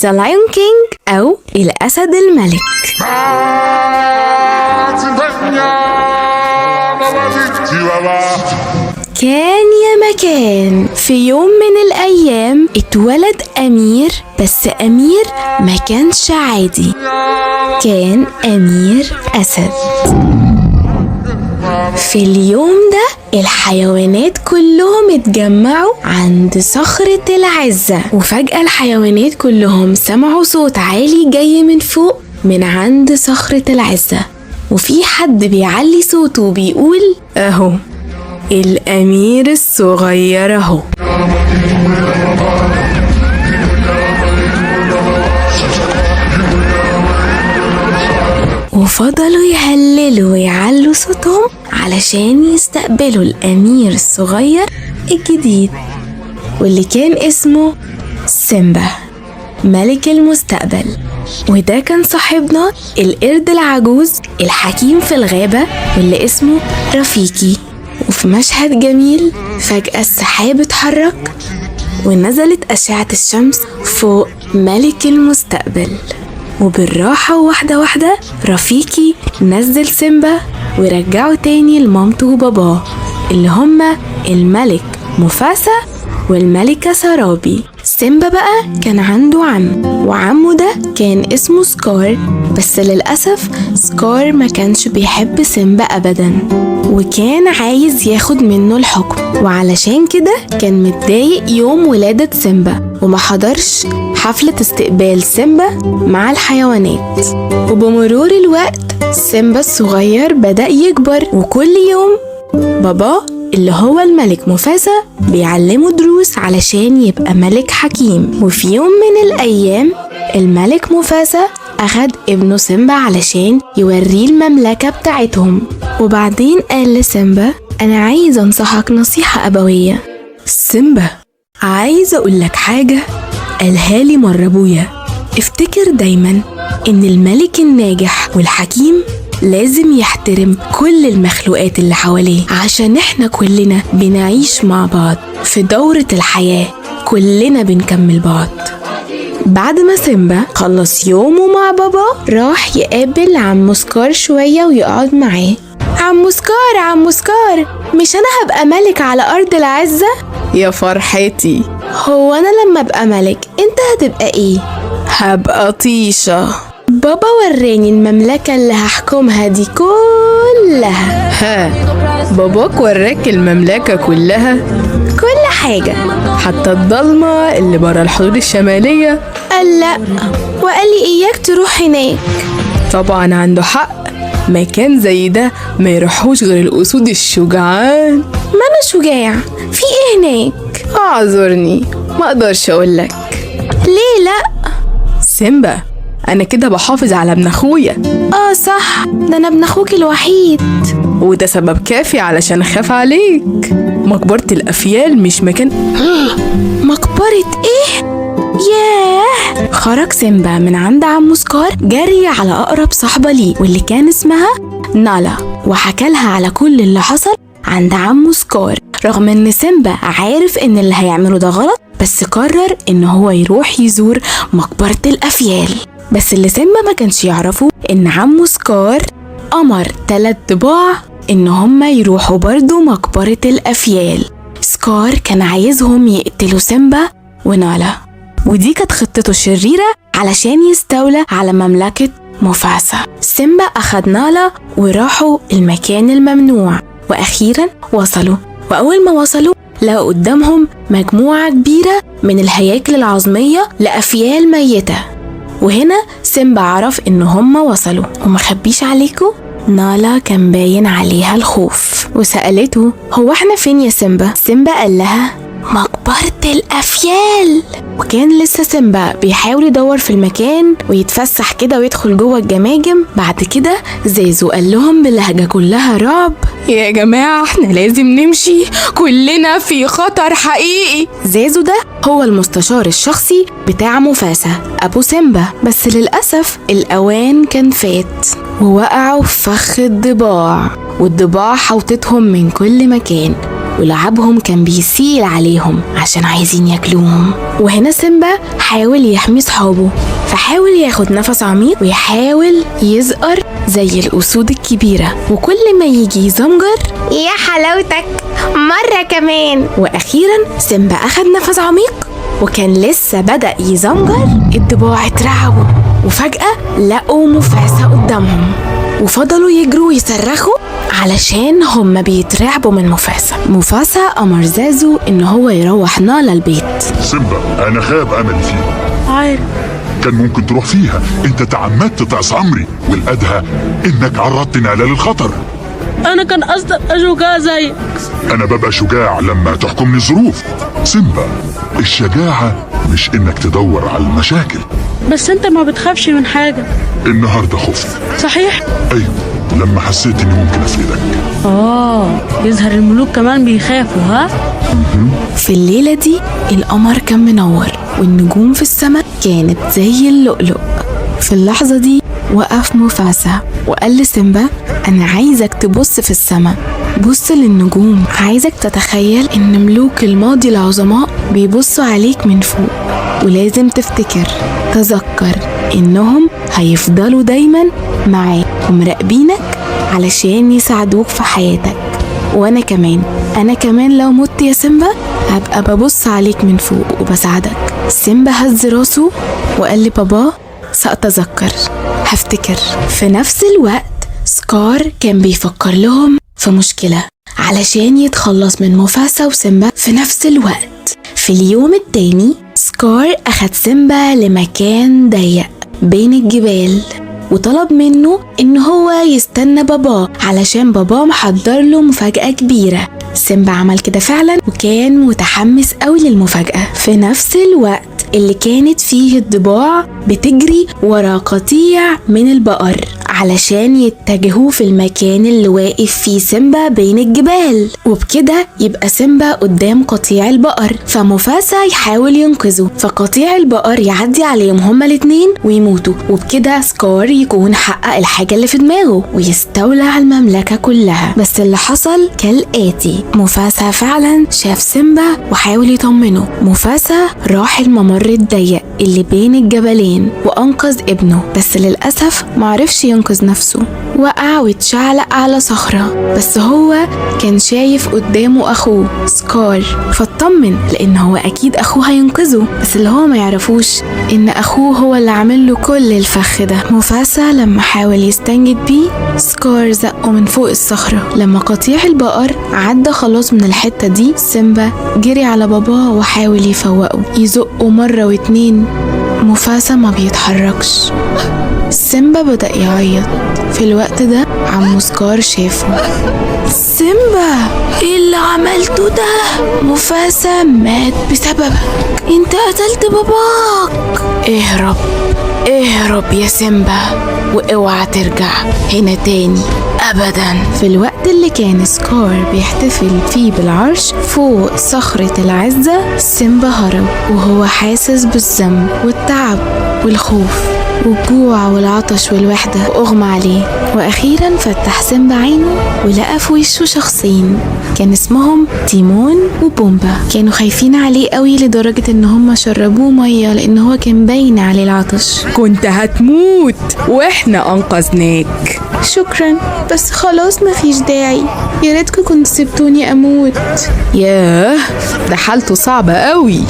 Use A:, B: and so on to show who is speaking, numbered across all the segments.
A: The Lion King أو الأسد الملك. كان يا مكان في يوم من الأيام اتولد أمير، بس أمير ما كانش عادي، كان أمير أسد. في اليوم ده الحيوانات كلهم اتجمعوا عند صخرة العزة، وفجأة الحيوانات كلهم سمعوا صوت عالي جاي من فوق من عند صخرة العزة، وفي حد بيعلي صوته وبيقول أهو الأمير الصغير أهو. وفضلوا يهللوا ويعلوا صوتهم علشان يستقبلوا الأمير الصغير الجديد، واللي كان اسمه سيمبا ملك المستقبل. وده كان صاحبنا القرد العجوز الحكيم في الغابة واللي اسمه رفيقي. وفي مشهد جميل فجأة السحاب اتحرك ونزلت أشعة الشمس فوق ملك المستقبل، وبالراحة واحدة واحدة رفيقي نزل سيمبا ورجعه تاني لمامته وباباه اللي هما الملك مفاسا والملكة سرابي. سيمبا بقى كان عنده عم، وعمه ده كان اسمه سكار، بس للأسف سكار ما كانش بيحب سيمبا أبدا وكان عايز ياخد منه الحكم، وعلشان كده كان متضايق يوم ولادة سيمبا وما حضرش حفلة استقبال سيمبا مع الحيوانات. وبمرور الوقت سيمبا الصغير بدأ يكبر، وكل يوم بابا اللي هو الملك مفاسا بيعلمه دروس علشان يبقى ملك حكيم. وفي يوم من الأيام الملك مفاسا أخد ابنه سيمبا علشان يوريه المملكة بتاعتهم، وبعدين قال لسيمبا أنا عايز أنصحك نصيحة أبوية. سيمبا عايز أقول لك حاجة قالها لي مرة أبويا، افتكر دايما إن الملك الناجح والحكيم لازم يحترم كل المخلوقات اللي حواليه، عشان احنا كلنا بنعيش مع بعض في دورة الحياة، كلنا بنكمل بعض. بعد ما سيمبا خلص يومه مع بابا راح يقابل عمو سكار شوية ويقعد معاه. عمو سكار مش انا هبقى ملك على ارض العزة؟ يا فرحتي، هو انا لما ابقى ملك انت هتبقى ايه؟ هبقى طيشة. بابا وراني المملكة اللي هحكمها دي كلها. ها، باباك وراك المملكة كلها؟ كل حاجة، حتى الضلمة اللي برا الحدود الشمالية؟ قال لا، وقال لي إياك تروح هناك. طبعا عنده حق، مكان زي ده ما يروحوش غير الأسود الشجعان. ما أنا شجاع، في إيه هناك؟ أعذرني، ما أقدرش أقولك. ليه لأ؟ سيمبا أنا كده بحافظ على ابن أخويا. صح، ده أنا ابن أخوك الوحيد، وده سبب كافي علشان أخاف عليك. مقبرة الأفيال مش مكان. مقبرة إيه؟ ياه! خرج سيمبا من عند عمو سكار جري على أقرب صاحبة ليه واللي كان اسمها نالا، وحكى لها على كل اللي حصل عند عمو سكار، رغم ان سيمبا عارف ان اللي هيعمله ده غلط، بس قرر ان هو يروح يزور مقبرة الأفيال. بس اللي سيمبا ما كانش يعرفه ان عمو سكار أمر 3 ضباع ان هما يروحوا برضو مقبرة الأفيال. سكار كان عايزهم يقتلوا سيمبا ونالا، ودي كانت خطته الشريرة علشان يستولى على مملكة مفاسا. سيمبا أخد نالا وراحوا المكان الممنوع، وأخيرا وصلوا، وأول ما وصلوا لقوا قدامهم مجموعة كبيرة من الهياكل العظمية لأفيال ميتة. وهنا سيمبا عرف إن هم وصلوا. ومخبيش عليكم، نالا كان باين عليها الخوف وسألته هو احنا فين يا سيمبا؟ سيمبا قال لها مقبرة الأفيال. وكان لسه سيمبا بيحاول يدور في المكان ويتفسح كده ويدخل جوه الجماجم. بعد كده زيزو قال لهم بلهجة كلها رعب يا جماعة احنا لازم نمشي، كلنا في خطر حقيقي. زيزو ده هو المستشار الشخصي بتاع مفاسا أبو سيمبا، بس للأسف الأوان كان فات ووقعوا في فخ الضباع، والضباع حوطتهم من كل مكان ولعبهم كان بيسيل عليهم عشان عايزين ياكلوهم. وهنا سيمبا حاول يحمي صحابه، فحاول ياخد نفس عميق ويحاول يزقر زي الأسود الكبيرة، وكل ما يجي يزمجر يا حلاوتك مرة كمان. وأخيرا سيمبا أخد نفس عميق وكان لسه بدأ يزمجر، الضباع اترعبوا وفجأة لقوا مفاسة قدامهم، وفضلوا يجروا ويصرخوا علشان هم بيترعبوا من مفاسة أمر زازو إن هو يروح نالا البيت.
B: سيمبا أنا خاب أملي فيها،
C: عارف
B: كان ممكن تروح فيها، انت تعمدت تعصى امري، والأدهى انك عرضت نالا للخطر.
C: انا كان قصدي ابقى شجاع زيك.
B: انا ببقى شجاع لما تحكمني الظروف. سيمبا الشجاعة مش انك تدور على المشاكل،
C: بس انت ما بتخافش من حاجة.
B: النهاردة خفت.
C: صحيح؟
B: ايوه، لما حسيت اني ممكن افيدك.
C: يظهر الملوك كمان بيخافوا ها؟
A: في الليلة دي القمر كان منور والنجوم في السماء كانت زي اللؤلؤ. في اللحظة دي وقف مفاسة وقال لسيمبا أنا عايزك تبص في السماء، بص للنجوم، عايزك تتخيل إن ملوك الماضي العظماء بيبصوا عليك من فوق، ولازم تذكر إنهم هيفضلوا دايما معاك ومراقبينك علشان يساعدوك في حياتك. وأنا كمان لو مت يا سيمبا هبقى ببص عليك من فوق وبساعدك. سيمبا هز راسه وقال لبابا سأتذكر، هفتكر. في نفس الوقت سكار كان بيفكر لهم في مشكلة علشان يتخلص من مفاسة وسيمبا في نفس الوقت. في اليوم التاني سكار أخد سيمبا لمكان ضيق بين الجبال وطلب منه إن هو يستنى بابا علشان بابا محضر له مفاجأة كبيرة. سيمبا عمل كده فعلا وكان متحمس قوي للمفاجأة. في نفس الوقت اللي كانت فيه الضباع بتجري ورا قطيع من البقر علشان يتجهوا في المكان اللي واقف فيه سيمبا بين الجبال، وبكده يبقى سيمبا قدام قطيع البقر، فمفاسة يحاول ينقذه، فقطيع البقر يعدي عليهم هما الاتنين ويموتوا، وبكده سكار يكون حقق الحاجة اللي في دماغه ويستولى على المملكة كلها. بس اللي حصل كالآتي، مفاسة فعلا شاف سيمبا وحاول يطمنه. مفاسة راح الممر الضيق اللي بين الجبلين وأنقذ ابنه، بس للأسف معرفش ينقذ نفسه، وقع واتشعلق على صخرة، بس هو كان شايف قدامه أخوه سكار فاطمن لأن هو أكيد أخوه هينقذه، بس اللي هو ما يعرفوش إن أخوه هو اللي عامل له كل الفخ ده. مفاسة لما حاول يستنجد بيه سكار زقه من فوق الصخرة. لما قطيع البقر عدى خلاص من الحتة دي سيمبا جري على باباه وحاول يفوقه، يزقه مرة واتنين، مفاسة ما بيتحركش. سيمبا بدأ يعيط. في الوقت ده عمو سكار شافه. سيمبا ايه اللي عملته ده؟ مفاسة مات بسببك، انت قتلت باباك. اهرب يا سيمبا واوعى ترجع هنا تاني ابدا. في الوقت اللي كان سكار بيحتفل فيه بالعرش فوق صخرة العزة، سيمبا هرب وهو حاسس بالذنب والتعب والخوف والجوع والعطش والوحدة وأغمى عليه. وأخيرا فتح سيمبا عينه ولقى في وشه شخصين كان اسمهم تيمون وبومبا. كانوا خايفين عليه قوي لدرجة ان هم شربوه مية لان هو كان باين عليه العطش.
D: كنت هتموت واحنا انقذناك.
A: شكرا، بس خلاص مفيش داعي، يا ريتكم كنت سبتوني اموت.
D: ياه، ده حالته صعبة قوي.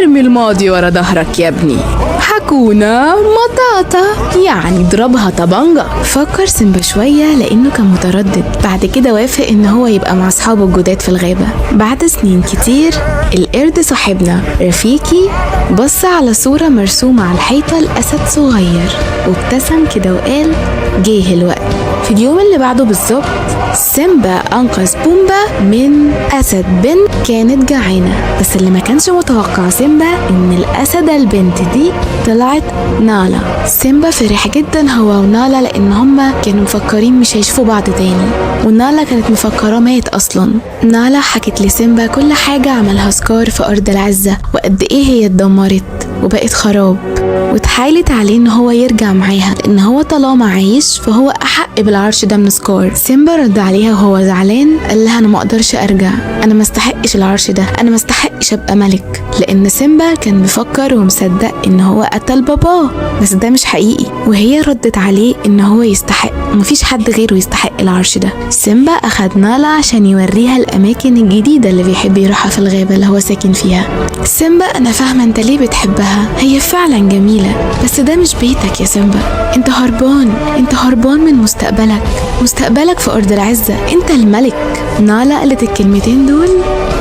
D: ارمي الماضي ورا ظهرك يا ابني، حكونا مطاطا يعني ضربها طبنجة.
A: فكر سيمبا شوية لانه كان متردد، بعد كده وافق ان هو يبقى مع اصحابه الجداد في الغابة. بعد سنين كتير القرد صاحبنا رفيقي بص على صورة مرسومة على الحيطة لأسد صغير وابتسم كده وقال جه الوقت. في اليوم اللي بعده بالظبط سيمبا أنقذ بومبا من أسد بنت كانت جعانة، بس اللي ما كانش متوقع سيمبا إن الأسدة البنت دي طلعت نالا. سيمبا فرح جدا هو ونالا لأن هما كانوا مفكرين مش هيشوفوا بعض تاني، ونالا كانت مفكرة مات أصلا. نالا حكت لسيمبا كل حاجة عملها سكار في أرض العزة وقد إيه هي اتدمرت وبقت خراب، واتحايلت عليه ان هو يرجع معاها، ان هو طالما عايش فهو احق بالعرش ده من سكار. سيمبا رد عليها وهو زعلان، قال لها انا ما اقدرش ارجع، انا ما استحقش العرش ده، انا ما استحقش ابقى ملك. لان سيمبا كان بيفكر ومصدق ان هو قتل باباه، بس ده مش حقيقي. وهي ردت عليه ان هو يستحق، ومفيش حد غيره يستحق العرش ده. سيمبا اخد نالا عشان يوريها الاماكن الجديده اللي بيحب يروحها في الغابه اللي هو ساكن فيها. سيمبا انا فاهمه انت ليه بتحبها، هي فعلا جميله، بس ده مش بيتك يا سيمبا، انت هربان من مستقبلك في ارض العزه، انت الملك. نالا قالت الكلمتين دول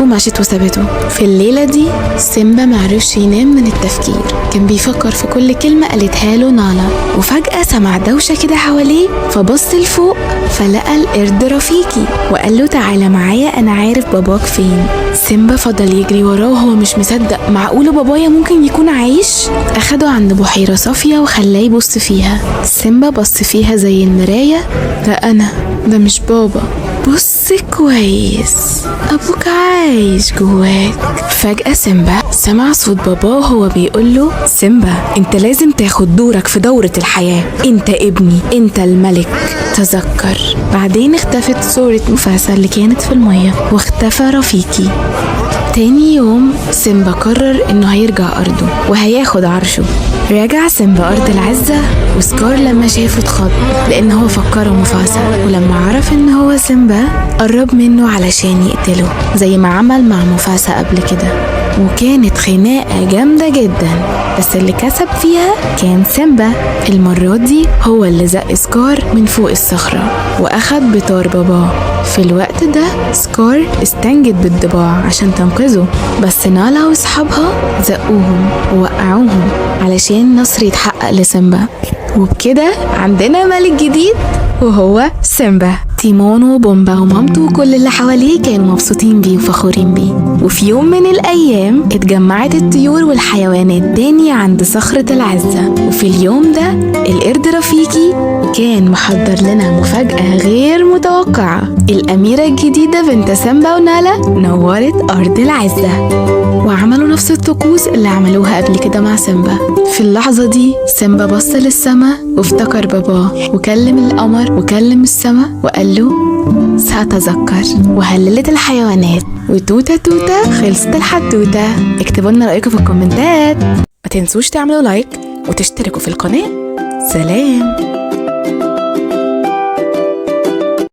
A: ومشيت وسابته. في الليله دي سيمبا معرفش ينام من التفكير، كان بيفكر في كل كلمه قالتها له نالا. وفجاه سمع دوشه كده حواليه، فبص لفوق فلقى القرد رفيقي وقال له تعالى معايا، انا عارف باباك فين. سيمبا فضل يجري وراه وهو مش مصدق، معقوله بابايا ممكن يكون عايش؟ اخده عند بحيره صافيه وخلاه يبص فيها. سيمبا بص فيها زي المرايه، ده مش بابا، بص كويس، ابوك عايش جواك. فجأة سيمبا سمع صوت باباه وهو بيقول له سيمبا انت لازم تاخد دورك في دورة الحياة، انت ابني، انت الملك، تذكر. بعدين اختفت صورة مفاسا اللي كانت في المية، واختفى رفيقي. تاني يوم سيمبا قرر انه هيرجع ارضه وهياخد عرشه. رجع سيمبا ارض العزة، وسكار لما شافه اتخض لان هو فكره مفاسا، ولما عرف ان هو سيمبا قرب منه علشان يقتله زي ما عمل مع مفاسا قبل كده. وكانت خناقة جامدة جدا، بس اللي كسب فيها كان سيمبا. المرة دي هو اللي زق سكار من فوق الصخرة واخد بطار باباه. في الوقت ده سكار استنجد بالضباع عشان تنقذه، بس نالا واصحابها زقوهم ووقعوهم علشان نصر يتحقق لسيمبا. وبكده عندنا ملك جديد وهو سيمبا. تيمون وبومبا ومامته وكل اللي حواليه كانوا مبسوطين بيه وفخورين بيه. وفي يوم من الأيام اتجمعت الطيور والحيوانات تاني عند صخرة العزة، وفي اليوم ده القرد رفيقي كان محضر لنا مفاجأة غير متوقعة. الأميرة الجديدة بنت سيمبا ونالا نورت أرض العزة، وعملوا نفس الطقوس اللي عملوها قبل كده مع سيمبا. في اللحظة دي سيمبا بص للسما وافتكر باباه، وكلم القمر وكلم السما وقال له سأتذكر. وهللت الحيوانات، وتوتة توتة خلصت الحدوتة. اكتبوا لنا رأيكم في الكومنتات، ما تنسوش تعملوا لايك وتشتركوا في القناة. سلام.